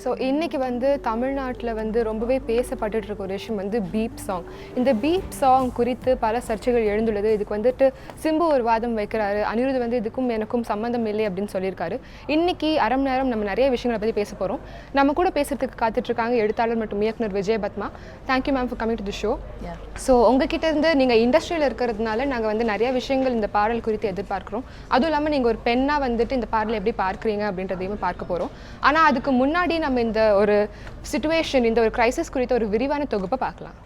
So இன்றைக்கி தமிழ்நாட்டில் ரொம்பவே பேசப்பட்டுட்டு இருக்க ஒரு விஷயம் பீப் சாங். இந்த பீப் சாங் குறித்து பல சர்ச்சைகள் எழுந்துள்ளது. இதுக்கு சிம்பு ஒரு வாதம் வைக்கிறாரு, அனிருத் இதுக்கும் எனக்கும் சம்மந்தம் இல்லை அப்படின்னு சொல்லியிருக்காரு. இன்றைக்கி அரை மணி நேரம் நம்ம நிறைய விஷயங்களை பற்றி பேச போகிறோம். நம்ம கூட பேசுறதுக்கு காத்துட்ருக்காங்க எழுத்தாளர் மற்றும் இயக்குனர் Vijayapadma. Thank you ma'am for coming to the show. So உங்ககிட்ட இருந்து நீங்கள் இண்டஸ்ட்ரியில் இருக்கிறதுனால நாங்கள் நிறைய விஷயங்கள் இந்த பாடல் குறித்து எதிர்பார்க்குறோம். அதுவும் இல்லாமல் நீங்கள் ஒரு பெண்ணாக இந்த பாடலை எப்படி பார்க்குறீங்க அப்படின்றதையும் பார்க்க போகிறோம். ஆனால் அதுக்கு முன்னாடி நம்ம இந்த ஒரு சிச்சுவேஷன், இந்த ஒரு கிரைசிஸ் குறித்த ஒரு விரிவான தொகுப்பை பார்க்கலாம்.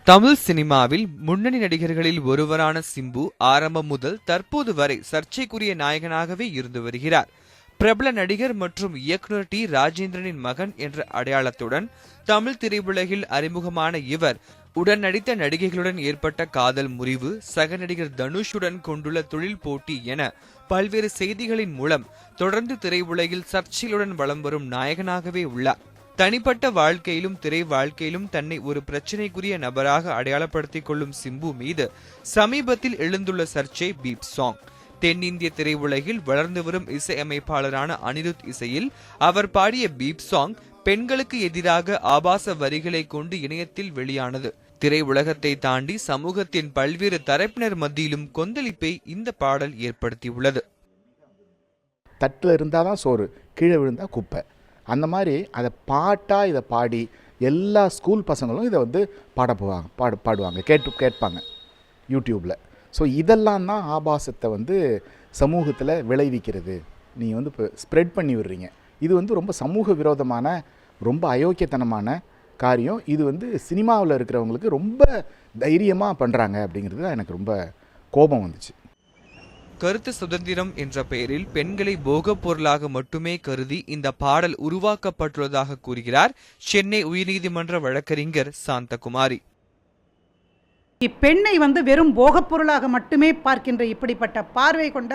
தமிழ் சினிமாவில் முன்னணி நடிகர்களில் ஒருவரான சிம்பு ஆரம்பம் முதல் தற்போது வரை சர்ச்சைக்குரிய நாயகனாகவே இருந்து வருகிறார். பிரபல நடிகர் மற்றும் இயக்குனர் டி ராஜேந்திரனின் மகன் என்ற அடையாளத்துடன் தமிழ் திரையுலகில் அறிமுகமான இவர் உடன் நடித்த நடிகைகளுடன் ஏற்பட்ட காதல் முறிவு, சக நடிகர் தனுஷுடன் கொண்டுள்ள தொழில் போட்டி என பல்வேறு செய்திகளின் மூலம் தொடர்ந்து திரையுலகில் சர்ச்சைகளுடன் வலம் வரும் நாயகனாகவே உள்ளார். தனிப்பட்ட வாழ்க்கையிலும் திரை வாழ்க்கையிலும் தன்னை ஒரு பிரச்சனைக்குரிய நபராக அடையாளப்படுத்திக் கொள்ளும் சிம்பு மீது சமீபத்தில் எழுந்துள்ள சர்ச்சை பீப் சாங். தென்னிந்திய திரையுலகில் வளர்ந்து வரும் இசையமைப்பாளரான அனிருத் இசையில் அவர் பாடிய பீப் சாங் பெண்களுக்கு எதிராக ஆபாச வரிகளை கொண்டு இணையத்தில் வெளியானது. திரையுலகத்தை தாண்டி சமூகத்தின் பல்வேறு தரப்பினர் மத்தியிலும் கொந்தளிப்பை இந்த பாடல் ஏற்படுத்தியுள்ளது. தட்டில் இருந்தாதான் சோறு, கீழே விழுந்தா குப்பை, அந்த மாதிரி அதை பாட்டாக இதை பாடி எல்லா ஸ்கூல் பசங்களும் இதை பாடுவாங்க, கேட்பாங்க யூடியூப்பில். ஸோ இதெல்லாம் தான் ஆபாசத்தை சமூகத்தில் விளைவிக்கிறது. நீங்கள் இப்போ ஸ்ப்ரெட் பண்ணி விடுறீங்க. இது ரொம்ப சமூக விரோதமான, ரொம்ப அயோக்கியத்தனமான காரியம். இது சினிமாவில் இருக்கிறவங்களுக்கு ரொம்ப தைரியமாக பண்ணுறாங்க அப்படிங்கிறது தான் எனக்கு ரொம்ப கோபம் வந்துச்சு. கருத்து சுதந்திரம் என்ற பெயரில் பெண்களை போகப் பொருளாக மட்டுமே கருதி இந்த பாடல் உருவாக்கப்பட்டுள்ளதாக கூறுகிறார் சென்னை உயர்நீதிமன்ற வழக்கறிஞர் சாந்தகுமாரி. இப்பெண்ணை வெறும் போகப் பொருளாக மட்டுமே பார்க்கின்ற இப்படிப்பட்ட பார்வை கொண்ட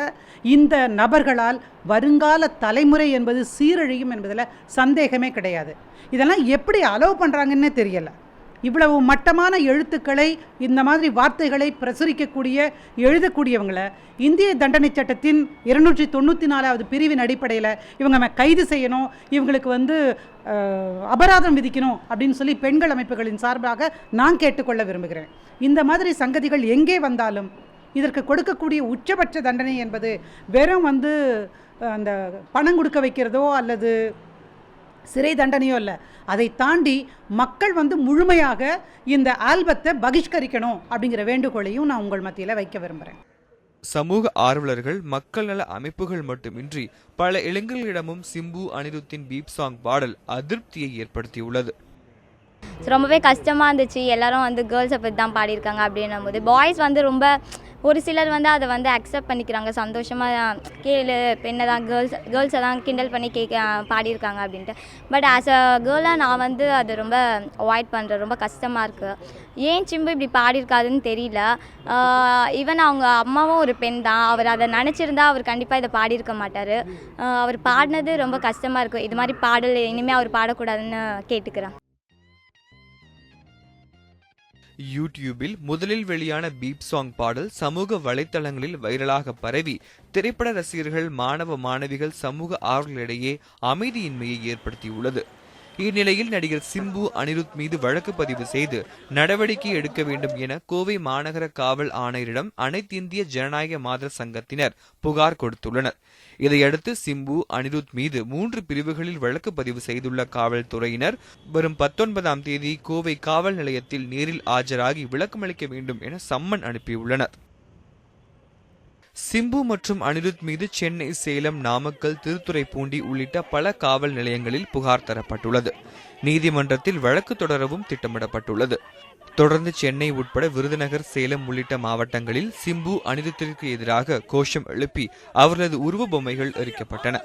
இந்த நபர்களால் வருங்கால தலைமுறை என்பது சீரழியும் என்பதில் சந்தேகமே கிடையாது. இதெல்லாம் எப்படி அலோவ் பண்ணுறாங்கன்னே தெரியல. இவ்வளவு மட்டமான எழுத்துக்களை, இந்த மாதிரி வார்த்தைகளை பிரசுரிக்கக்கூடிய எழுதக்கூடியவங்களை இந்திய தண்டனை சட்டத்தின் 294வது பிரிவின் அடிப்படையில் இவங்க கைது செய்யணும், இவங்களுக்கு அபராதம் விதிக்கணும் அப்படின்னு சொல்லி பெண்கள் அமைப்புகளின் சார்பாக நான் கேட்டுக்கொள்ள விரும்புகிறேன். இந்த மாதிரி சங்கதிகள் எங்கே வந்தாலும் இதற்கு கொடுக்கக்கூடிய உச்சபட்ச தண்டனை என்பது வெறும் அந்த பணம் கொடுக்க வைக்கிறதோ அல்லது சிறை தண்டனையோ இல்லை. அதை தாண்டி மக்கள் முழுமையாக இந்த ஆல்பத்தை பகிஷ்கரிக்கணும் அப்படிங்கிற வேண்டுகோளையும் நான் உங்கள் மத்தியில் வைக்க விரும்புகிறேன். சமூக ஆர்வலர்கள், மக்கள் நல அமைப்புகள் மட்டுமின்றி பல இளைஞர்களிடமும் சிம்பு அனிருத்தின் பீப் சாங் பாடல் அதிருப்தியை ஏற்படுத்தியுள்ளது. ரொம்பவே கஷ்டமாக இருந்துச்சு. எல்லாரும் கேர்ள்ஸை பற்றி தான் பாடியிருக்காங்க அப்படின்னும் போது பாய்ஸ் ரொம்ப ஒரு சிலர் அதை அக்செப்ட் பண்ணிக்கிறாங்க, சந்தோஷமாக கேளு, பெண்ணை தான் கேர்ள்ஸை தான் கிண்டல் பண்ணி பாடியிருக்காங்க அப்படின்ட்டு. பட் ஆஸ் அ கேர்ளாக நான் அதை ரொம்ப அவாய்ட் பண்ணுறேன். ரொம்ப கஷ்டமாக இருக்குது. ஏன் சிம்பு இப்படி பாடியிருக்காதுன்னு தெரியல. ஈவன் அவங்க அம்மாவும் ஒரு பெண் தான். அவர் அதை நினச்சிருந்தா அவர் கண்டிப்பாக இதை பாடியிருக்க மாட்டார். அவர் பாடினது ரொம்ப கஷ்டமாக இருக்குது. இது மாதிரி பாடல் இனிமேல் அவர் பாடக்கூடாதுன்னு கேட்டுக்கிறேன். யூடியூபில் முதலில் வெளியான பீப் சாங் பாடல் சமூக வலைத்தளங்களில் வைரலாக பரவி திரைப்பட ரசிகர்கள், மாணவ மாணவிகள், சமூக ஆர்வலர்களிடையே அமைதியின்மையை ஏற்படுத்தியுள்ளது. இந்நிலையில் நடிகர் சிம்பு அனிருத் மீது வழக்கு பதிவு செய்து நடவடிக்கை எடுக்க வேண்டும் என கோவை மாநகர காவல் ஆணையரிடம் அனைத்து இந்திய ஜனநாயக மாதர் சங்கத்தினர் புகார் கொடுத்துள்ளனர். இதையடுத்து சிம்பு அனிருத் மீது 3 பிரிவுகளில் வழக்கு பதிவு செய்துள்ள காவல்துறையினர் வரும் 19ஆம் தேதி கோவை காவல் நிலையத்தில் நேரில் ஆஜராகி விளக்கமளிக்க வேண்டும் என சம்மன் அனுப்பியுள்ளனர். சிம்பு மற்றும் அனிருத் மீது சென்னை, சேலம், நாமக்கல், திருத்துறைப்பூண்டி உள்ளிட்ட பல காவல் நிலையங்களில் புகார் தரப்பட்டுள்ளது. நீதிமன்றத்தில் வழக்கு தொடரவும் திட்டமிடப்பட்டுள்ளது. தொடர்ந்து சென்னை உட்பட விருதுநகர், சேலம் உள்ளிட்ட மாவட்டங்களில் சிம்பு அனிருத்திற்கு எதிராக கோஷம் எழுப்பி அவர்களது உருவ பொம்மைகள் எரிக்கப்பட்டன.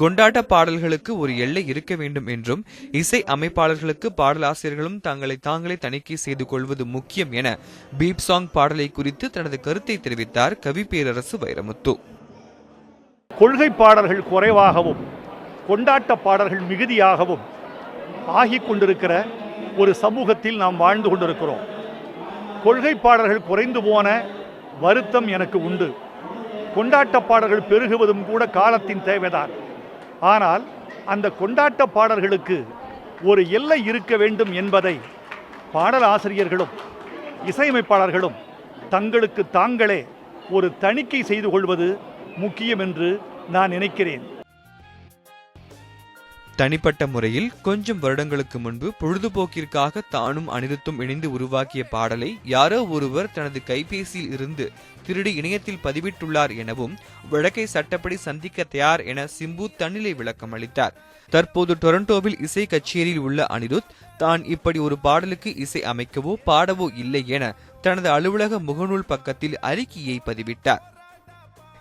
கொண்டாட்ட பாடல்களுக்கு ஒரு எல்லை இருக்க வேண்டும் என்றும் இசை அமைப்பாளர்களுக்கு பாடலாசிரியர்களும் தங்களை தாங்களே தணிக்கை செய்து கொள்வது முக்கியம் என பீப் சாங் பாடலை குறித்து தனது கருத்தை தெரிவித்தார் கவி பேரரசு வைரமுத்து. கொள்கை பாடல்கள் குறைவாகவும் கொண்டாட்ட பாடல்கள் மிகுதியாகவும் ஆகிக் கொண்டிருக்கிற ஒரு சமூகத்தில் நாம் வாழ்ந்து கொண்டிருக்கிறோம். கொள்கை பாடல்கள் குறைந்து போன வருத்தம் எனக்கு உண்டு. கொண்டாட்ட பாடல்கள் பெருகுவதும் கூட காலத்தின் தேவைதான். ஆனால் அந்த கொண்டாட்ட பாடல்களுக்கு ஒரு எல்லை இருக்க வேண்டும் என்பதை பாடல் ஆசிரியர்களும் இசையமைப்பாளர்களும் தங்களுக்கு தாங்களே ஒரு தணிக்கை செய்து கொள்வது முக்கியம் என்று நான் நினைக்கிறேன். தனிப்பட்ட முறையில் கொஞ்சம் வருடங்களுக்கு முன்பு பொழுதுபோக்கிற்காக தானும் அனிருத்தும் இணைந்து உருவாக்கிய பாடலை யாரோ ஒருவர் தனது கைபேசியில் இருந்து திருடி இணையத்தில் பதிவிட்டுள்ளார் எனவும் வழக்கை சட்டப்படி சந்திக்க தயார் என சிம்பு தன்னிலை விளக்கம் அளித்தார். தற்போது டொரண்டோவில் இசை கச்சேரியில் உள்ள அனிருத் தான் இப்படி ஒரு பாடலுக்கு இசை அமைக்கவோ பாடவோ இல்லை என தனது அலுவலக முகநூல் பக்கத்தில் அறிக்கையை பதிவிட்டார்.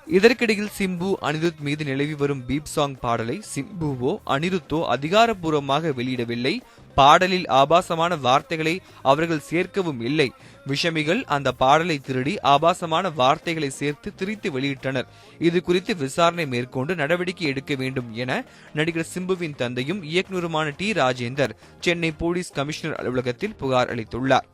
இதற்கிடையில் சிம்பு அனிருத் மீது நிலவி வரும் பீப் சாங் பாடலை சிம்புவோ அனிருத்தோ அதிகாரப்பூர்வமாக வெளியிடவில்லை. பாடலில் ஆபாசமான வார்த்தைகளை அவர்கள் சேர்க்கவும் இல்லை. விஷமிகள் அந்த பாடலை திருடி ஆபாசமான வார்த்தைகளை சேர்த்து திரித்து வெளியிட்டனர். இது குறித்து விசாரணை மேற்கொண்டு நடவடிக்கை எடுக்க வேண்டும் என நடிகர் சிம்புவின் தந்தையும் இயக்குநருமான டி ராஜேந்தர் சென்னை போலீஸ் கமிஷனர் அலுவலகத்தில் புகார் அளித்துள்ளார்.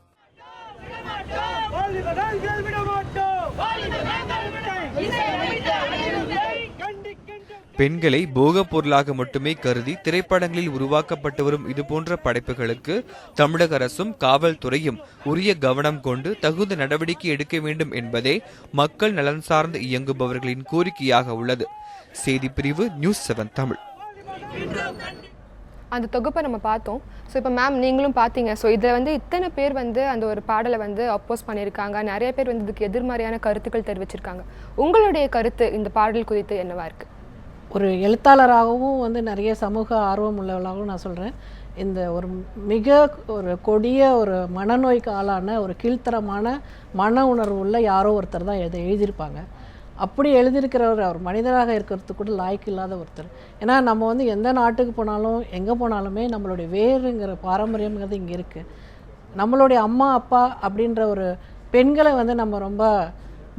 பெண்களை போகப் பொருளாக மட்டுமே கருதி திரைப்படங்களில் உருவாக்கப்பட்டு வரும் இதுபோன்ற படைப்புகளுக்கு தமிழக அரசும் காவல்துறையும் உரிய கவனம் கொண்டு தகுந்த நடவடிக்கை எடுக்க வேண்டும் என்பதே மக்கள் நலன் சார்ந்து இயங்குபவர்களின் கோரிக்கையாக உள்ளது. செய்திப்பிரிவு நியூஸ் 7 தமிழ். அந்த தொகுப்பை நம்ம பார்த்தோம். ஸோ இப்போ மேம் நீங்களும் பார்த்தீங்க. ஸோ இதில் வந்து இத்தனை பேர் வந்து அந்த ஒரு பாடலை வந்து அப்போஸ் பண்ணியிருக்காங்க. நிறைய பேர் வந்து இதுக்கு எதிர்மறையான கருத்துக்கள் தெரிவிச்சிருக்காங்க. உங்களுடைய கருத்து இந்த பாடல் குறித்து என்னவா இருக்குது? ஒரு எழுத்தாளராகவும் வந்து நிறைய சமூக ஆர்வம் உள்ளவளாகவும் நான் சொல்கிறேன். இந்த ஒரு மிக ஒரு கொடிய ஒரு மனநோய்க்கு ஆளான ஒரு கீழ்த்தரமான மன உணர்வு உள்ள யாரோ ஒருத்தர் தான் இதை எழுதியிருப்பாங்க. அப்படி எழுதியிருக்கிறவர் அவர் மனிதராக இருக்கிறதுக்கு கூட லாய்க்கு இல்லாத ஒருத்தர். ஏன்னா நம்ம வந்து எந்த நாட்டுக்கு போனாலும் எங்கே போனாலுமே நம்மளுடைய வேறுங்கிற பாரம்பரியங்கிறது இங்கே இருக்குது. நம்மளுடைய அம்மா அப்பா அப்படின்ற ஒரு பெண்களை வந்து நம்ம ரொம்ப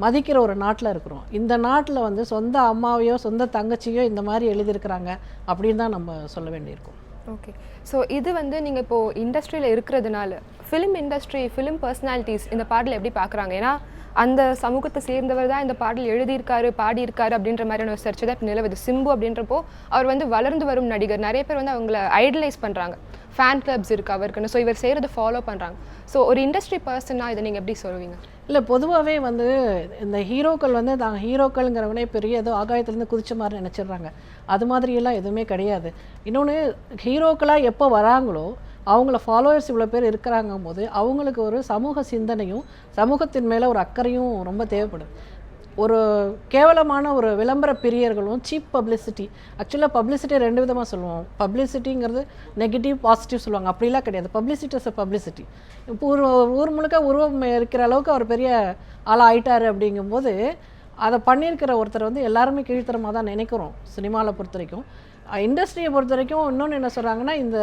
மதிக்கிற ஒரு நாட்டில் இருக்கிறோம். இந்த நாட்டில் வந்து சொந்த அம்மாவையோ சொந்த தங்கச்சியோ இந்த மாதிரி எழுதியிருக்கிறாங்க அப்படின்னு தான் நம்ம சொல்ல வேண்டியிருக்கோம். ஓகே. ஸோ இது வந்து நீங்கள் இப்போது இண்டஸ்ட்ரியில் இருக்கிறதுனால ஃபிலிம் இண்டஸ்ட்ரி, ஃபிலிம் பர்சனாலிட்டிஸ் இந்த பாடலை எப்படி பார்க்குறாங்க? ஏன்னா அந்த சமூகத்தை சேர்ந்தவர் தான் இந்த பாடல் எழுதியிருக்காரு, பாடியிருக்காரு அப்படின்ற மாதிரியான ஒரு சர்ச்சை தான் இப்போ நிலவுது. சிம்பு அப்படின்றப்போ அவர் வந்து வளர்ந்து வரும் நடிகர். நிறைய பேர் வந்து அவங்கள ஐடலைஸ் பண்ணுறாங்க. ஃபேன் கிளப்ஸ் இருக்குது அவருக்குன்னு. ஸோ இவர் செய்கிறத ஃபாலோ பண்ணுறாங்க. ஸோ ஒரு இண்டஸ்ட்ரி பர்சனாக இதை நீங்கள் எப்படி சொல்லுவீங்க? இல்லை, பொதுவாகவே வந்து இந்த ஹீரோக்கள் வந்து நாங்கள் ஹீரோக்கள்ங்கிறவனே பெரிய ஏதோ ஆகாயத்துலேருந்து குதிச்ச மாதிரி நினச்சிடுறாங்க. அது மாதிரியெல்லாம் எதுவுமே கிடையாது. இன்னொன்று, ஹீரோக்களாக எப்போ வராங்களோ அவங்கள ஃபாலோவர்ஸ் இவ்வளோ பேர் இருக்கிறாங்கும் போது அவங்களுக்கு ஒரு சமூக சிந்தனையும் சமூகத்தின் மேலே ஒரு அக்கறையும் ரொம்ப தேவைப்படுது. ஒரு கேவலமான ஒரு விளம்பர பிரியர்களும் சீப் பப்ளிசிட்டி. ஆக்சுவலாக பப்ளிசிட்டி ரெண்டு விதமாக சொல்லுவோம். பப்ளிசிட்டிங்கிறது நெகட்டிவ், பாசிட்டிவ் சொல்லுவாங்க. அப்படிலாம் கிடையாது. Publicity is a publicity. இப்போ ஊர் முழுக்க உருவம் இருக்கிற அளவுக்கு அவர் பெரிய ஆளாக ஆயிட்டார். அப்படிங்கும்போது அதை பண்ணியிருக்கிற ஒருத்தர் வந்து எல்லாருமே கீழ்த்தரமாக தான் நினைக்கிறோம் சினிமாவில் பொறுத்த வரைக்கும். இண்டஸ்ட்ரியை பொறுத்த வரைக்கும் இன்னொன்று என்ன சொல்கிறாங்கன்னா, இந்த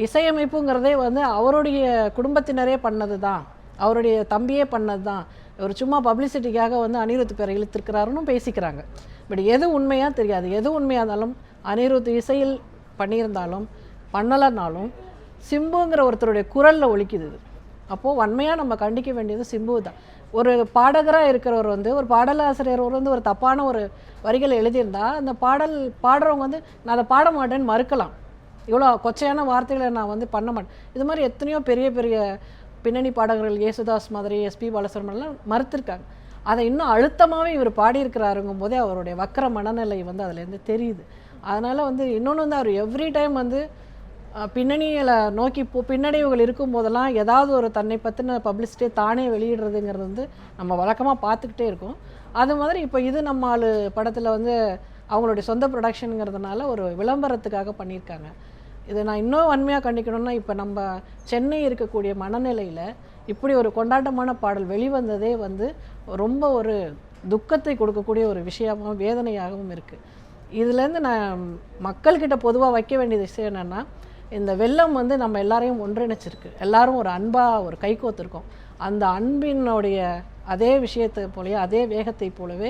இசையமைப்புங்கிறதே வந்து அவருடைய குடும்பத்தினரே பண்ணது தான், அவருடைய தம்பியே பண்ணது தான், ஒரு சும்மா பப்ளிசிட்டிக்காக வந்து அனிருத் பேரை இழுத்துருக்கிறாருன்னு பேசிக்கிறாங்க. பட் எது உண்மையாக தெரியாது. எது உண்மையாக இருந்தாலும் அனிருத் இசையில் பண்ணியிருந்தாலும் பண்ணலைன்னாலும் சிம்புங்கிற ஒருத்தருடைய குரலில் ஒலிக்குது. அப்போது வன்மையாக நம்ம கண்டிக்க வேண்டியது சிம்பு தான். ஒரு பாடகராக இருக்கிறவர் வந்து, ஒரு பாடலாசிரியர் வந்து ஒரு தப்பான ஒரு வரிகளை எழுதியிருந்தால் அந்த பாடுறவங்க வந்து நான் அதை பாட மாட்டேன்னு மறுக்கலாம். இவ்வளோ கொச்சையான வார்த்தைகளை நான் வந்து பண்ண மாட்டேன். இது மாதிரி எத்தனையோ பெரிய பெரிய பின்னணி பாடகர்கள் யேசுதாஸ் மாதிரி, எஸ்பி பாலசுப்ரமணியன்லாம் மறுத்திருக்காங்க. அதை இன்னும் அழுத்தமாகவே இவர் பாடியிருக்கிறாருங்கும் போதே அவருடைய வக்கர மனநிலை வந்து அதுலேருந்து தெரியுது. அதனால் வந்து இன்னொன்று வந்து அவர் எவ்ரி டைம் வந்து பின்னணியில் நோக்கி பின்னடைவுகள் இருக்கும் போதெல்லாம் ஏதாவது ஒரு தன்னை பற்றின பப்ளிசிட்டியை தானே வெளியிடுறதுங்கிறது வந்து நம்ம வழக்கமாக பார்த்துக்கிட்டே இருக்கோம். அது மாதிரி இப்போ இது நம்ம ஆளு படத்தில் வந்து அவங்களுடைய சொந்த ப்ரொடக்ஷனுங்கிறதுனால ஒரு விளம்பரத்துக்காக பண்ணியிருக்காங்க. இதை நான் இன்னும் வன்மையாக கண்டிக்கணும்னா, இப்போ நம்ம சென்னை இருக்கக்கூடிய மனநிலையில் இப்படி ஒரு கொண்டாட்டமான பாடல் வெளிவந்ததே வந்து ரொம்ப ஒரு துக்கத்தை கொடுக்கக்கூடிய ஒரு விஷயமாகவும் வேதனையாகவும் இருக்குது. இதுலேருந்து நான் மக்கள்கிட்ட பொதுவாக வைக்க வேண்டிய விஷயம் என்னென்னா, இந்த வெள்ளம் வந்து நம்ம எல்லாரையும் ஒன்றிணைச்சிருக்கு. எல்லாரும் ஒரு அன்பாக ஒரு கைகோத்துருக்கோம். அந்த அன்பினுடைய அதே விஷயத்தை போலவே, அதே வேகத்தை போலவே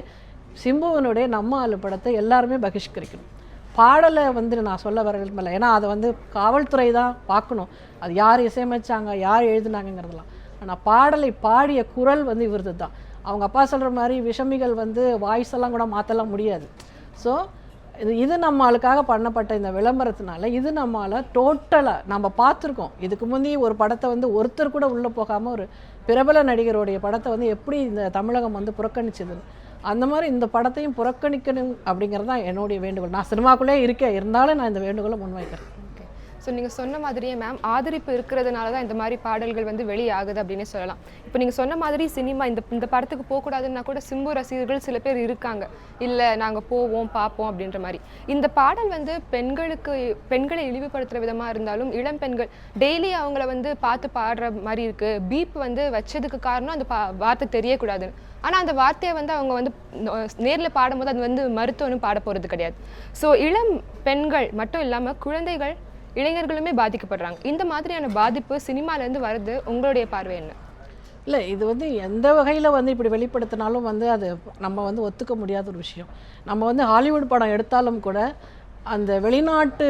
சிம்புவனுடைய நம்ம ஆளு படத்தை எல்லாருமே பகிஷ்கரிக்கணும். பாடலை வந்து நான் சொல்ல வர விரும்பலை, ஏன்னா அதை வந்து காவல்துறை தான் பார்க்கணும், அது யார் இசையமைச்சாங்க, யார் எழுதுனாங்கிறதுலாம். ஆனால் பாடலை பாடிய குரல் வந்து இவரது தான். அவங்க அப்பா சொல்கிற மாதிரி விஷமிகள் வந்து வாய்ஸ் எல்லாம் கூட மாற்றலாம் முடியாது. ஸோ இது நம்ம ஆளுக்காக பண்ணப்பட்ட இந்த விளம்பரத்தினால இது நம்மளால் டோட்டலாக நம்ம பார்த்துருக்கோம். இதுக்கு முந்தி ஒரு படத்தை வந்து ஒருத்தர் கூட உள்ளே போகாமல் ஒரு பிரபல நடிகருடைய படத்தை வந்து எப்படி இந்த தமிழகம் வந்து புறக்கணிச்சதுன்னு, அந்த மாதிரி இந்த படத்தையும் புறக்கணிக்கணும் அப்படிங்கிறது தான் என்னுடைய வேண்டுகோள். நான் சினிமாக்குள்ளே இருக்கேன், இருந்தாலும் நான் இந்த வேண்டுகோளை முன்வைக்கிறேன். ஸோ நீங்கள் சொன்ன மாதிரியே மேம், ஆதரிப்பு இருக்கிறதுனால தான் இந்த மாதிரி பாடல்கள் வந்து வெளியாகுது அப்படின்னே சொல்லலாம். இப்போ நீங்கள் சொன்ன மாதிரி சினிமா இந்த படத்துக்கு போகக்கூடாதுன்னா கூட சிம்பு ரசிகர்கள் சில பேர் இருக்காங்க, இல்லை நாங்கள் போவோம் பார்ப்போம் அப்படின்ற மாதிரி. இந்த பாடல் வந்து பெண்களை இழிவுபடுத்துகிற விதமாக இருந்தாலும் இளம் பெண்கள் டெய்லி அவங்கள வந்து பார்த்து பாடுற மாதிரி இருக்குது. பீப் வந்து வச்சதுக்கு காரணம் அந்த வார்த்தை தெரியக்கூடாதுன்னு. ஆனால் அந்த வார்த்தையை வந்து அவங்க வந்து நேரில் பாடும்போது அது வந்து மருத்துவனும் பாட போகிறது கிடையாது. ஸோ இளம் பெண்கள் மட்டும் இல்லாமல் குழந்தைகள், இளைஞர்களுமே பாதிக்கப்படுறாங்க. இந்த மாதிரியான பாதிப்பு சினிமாலேருந்து வருது, உங்களுடைய பார்வை என்ன? இல்லை, இது வந்து எந்த வகையில் வந்து இப்படி வெளிப்படுத்தினாலும் வந்து அது நம்ம வந்து ஒத்துக்க முடியாத ஒரு விஷயம். நம்ம வந்து ஹாலிவுட் படம் எடுத்தாலும் கூட அந்த வெளிநாட்டு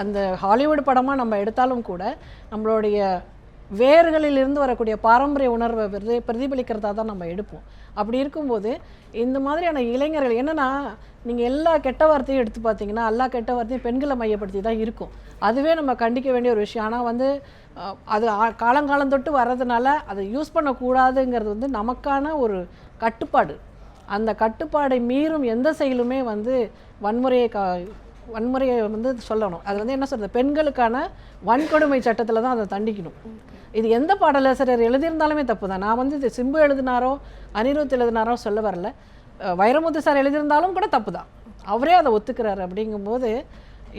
அந்த ஹாலிவுட் படமாக நம்ம எடுத்தாலும் கூட நம்மளுடைய வேர்களிலிருந்து வரக்கூடிய பாரம்பரிய உணர்வை பிரதிபலிக்கிறதா தான் நம்ம எடுப்போம். அப்படி இருக்கும்போது இந்த மாதிரியான இளைஞர்கள் என்னென்னா, நீங்கள் எல்லா கெட்ட வார்த்தையும் எடுத்து பார்த்தீங்கன்னா எல்லா கெட்ட வார்த்தையும் பெண்களை மையப்படுத்தி தான் இருக்கும். அதுவே நம்ம கண்டிக்க வேண்டிய ஒரு விஷயம். ஆனால் வந்து அது காலங்காலம் தொட்டு வர்றதுனால அதை யூஸ் பண்ணக்கூடாதுங்கிறது வந்து நமக்கான ஒரு கட்டுப்பாடு. அந்த கட்டுப்பாடை மீறும் எந்த செயலுமே வந்து வன்முறையை வந்து சொல்லணும். அது வந்து என்ன சொல்கிறது, பெண்களுக்கான வன்கொடுமை சட்டத்தில் தான் அதை தண்டிக்கணும். இது எந்த பாடலாசிரியர் எழுதியிருந்தாலுமே தப்பு தான். நான் வந்து இது சிம்பு எழுதினாரோ அனிருத் எழுதினாரோ சொல்ல வரல, வைரமுத்து சார் எழுதியிருந்தாலும் கூட தப்பு தான். அவரே அதை ஒத்துக்கிறாரு. அப்படிங்கும்போது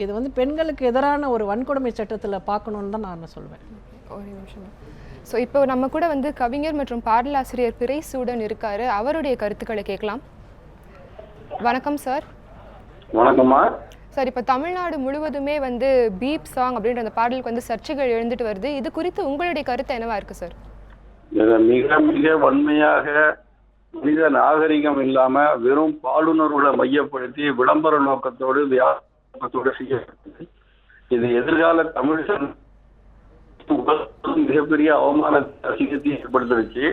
இது வந்து பெண்களுக்கு எதிரான ஒரு வன்கொடுமை சட்டத்தில் பார்க்கணுன்னு தான் நான் சொல்வேன். ஒரு நிமிஷம். ஸோ இப்போ நம்ம கூட வந்து கவிஞர் மற்றும் பாடலாசிரியர் பிறைசூடன் இருக்காரு, அவருடைய கருத்துக்களை கேட்கலாம். வணக்கம் சார். வணக்கம்மா சார். இப்போ தமிழ்நாடு முழுவதுமே வந்து பீப் சாங் அப்படின்ற அந்த பாடலுக்கு வந்து சர்ச்சைகள் எழுந்துட்டு வருது. இது குறித்து உங்களுடைய கருத்து என்னவா இருக்கு சார்? மிக மிக வன்மையாக மனித நாகரிகம் இல்லாம வெறும் பாலுணர்வுகளை மையப்படுத்தி விளம்பர நோக்கத்தோடு வியாபாரத்தோடு செய்யப்பட்டது. இது எதிர்கால தமிழ் மிகப்பெரிய அவமானத்தை அசிங்கத்தை ஏற்படுத்திருச்சு.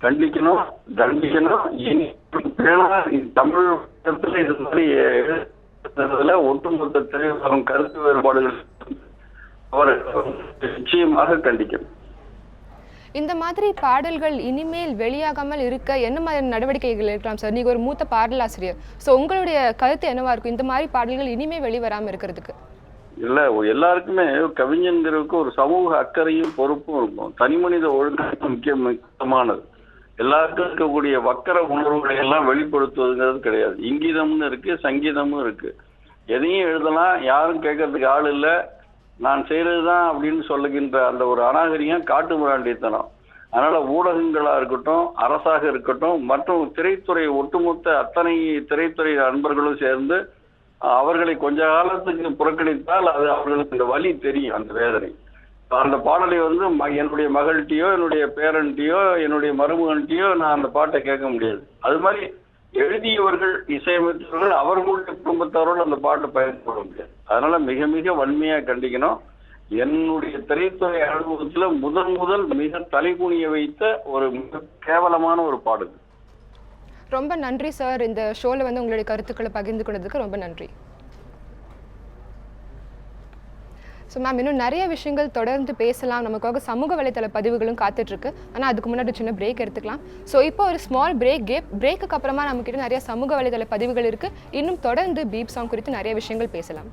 கண்டிக்கணும், தண்டிக்கணும். இனி தமிழ் இது மாதிரி ஒட்டுமொத்த திரையுலகம் கருத்து வேறுபாடுகள் நிச்சயமாக கண்டிக்கணும். இந்த மாதிரி பாடல்கள் இனிமேல் வெளியாகாமல் இருக்க என்ன மாதிரி நடவடிக்கைகள் இருக்கலாம் சார்? நீங்க ஒரு மூத்த பாடலாசிரியர், ஸோ உங்களுடைய கருத்து என்னவா இருக்கும் இந்த மாதிரி பாடல்கள் இனிமேல் வெளிவராமல் இருக்கிறதுக்கு? இல்ல, எல்லாருக்குமே கவிஞங்கிறதுக்கு ஒரு சமூக அக்கறையும் பொறுப்பும் இருக்கும். தனி மனித ஒழுங்கு முக்கியமானது. எல்லாருக்கும் இருக்கக்கூடிய வக்கர உணர்வுகளை எல்லாம் வெளிப்படுத்துவதுங்கிறது கிடையாது. இங்கீதம்னு இருக்கு, சங்கீதமும் இருக்கு. எதையும் எழுதலாம், யாரும் கேட்கறதுக்கு ஆள் இல்லை, நான் செய்யறதுதான் அப்படின்னு சொல்லுகின்ற அந்த ஒரு அநாகரிகம் காட்டு மிராண்டித்தனம். அதனால ஊடகங்களா இருக்கட்டும், அரசாக இருக்கட்டும், மற்றும் திரைத்துறை ஒட்டுமொத்த அத்தனை திரைத்துறை நண்பர்களும் சேர்ந்து அவர்களை கொஞ்ச காலத்துக்கு புறக்கணித்தால் அது அவர்களுக்கு இந்த வலி தெரியும், அந்த வேதனை. அந்த பாடலை வந்து என்னுடைய மகள்கிட்டயோ என்னுடைய பேரன்ட்டையோ என்னுடைய மருமகன்கிட்டயோ நான் அந்த பாட்டை கேட்க முடியாது. அது மாதிரி எழுதியவர்கள், இசையமைத்தவர்கள், அவர்களுடைய குடும்பத்தாரோடு அந்த பாட்டை பயன்பட முடியாது. அதனால மிக மிக வன்மையா கண்டிக்கணும். என்னுடைய திரைத்துறை அனுபவத்துல முதல் மிக தலைகுனிய வைத்த ஒரு மிக கேவலமான ஒரு பாடல். ரொம்ப நன்றி சார். இந்த ஷோல வந்து உங்களுடைய கருத்துக்களை பகிர்ந்து கொண்டதுக்கு ரொம்ப நன்றி. ஸோ மேம், இன்னும் நிறைய விஷயங்கள் தொடர்ந்து பேசலாம். நமக்காக சமூக வலைத்தள பதிவுகளும் காத்துட்ருக்கு. ஆனால் அதுக்கு முன்னாடி சின்ன பிரேக் எடுத்துக்கலாம். ஸோ இப்போ ஒரு ஸ்மால் பிரேக்குக்கு அப்புறமா நம்மக்கிட்ட நிறைய சமூக வலைத்தள பதிவுகள் இருக்குது. இன்னும் தொடர்ந்து பீப் சாங் குறித்து நிறைய விஷயங்கள் பேசலாம்.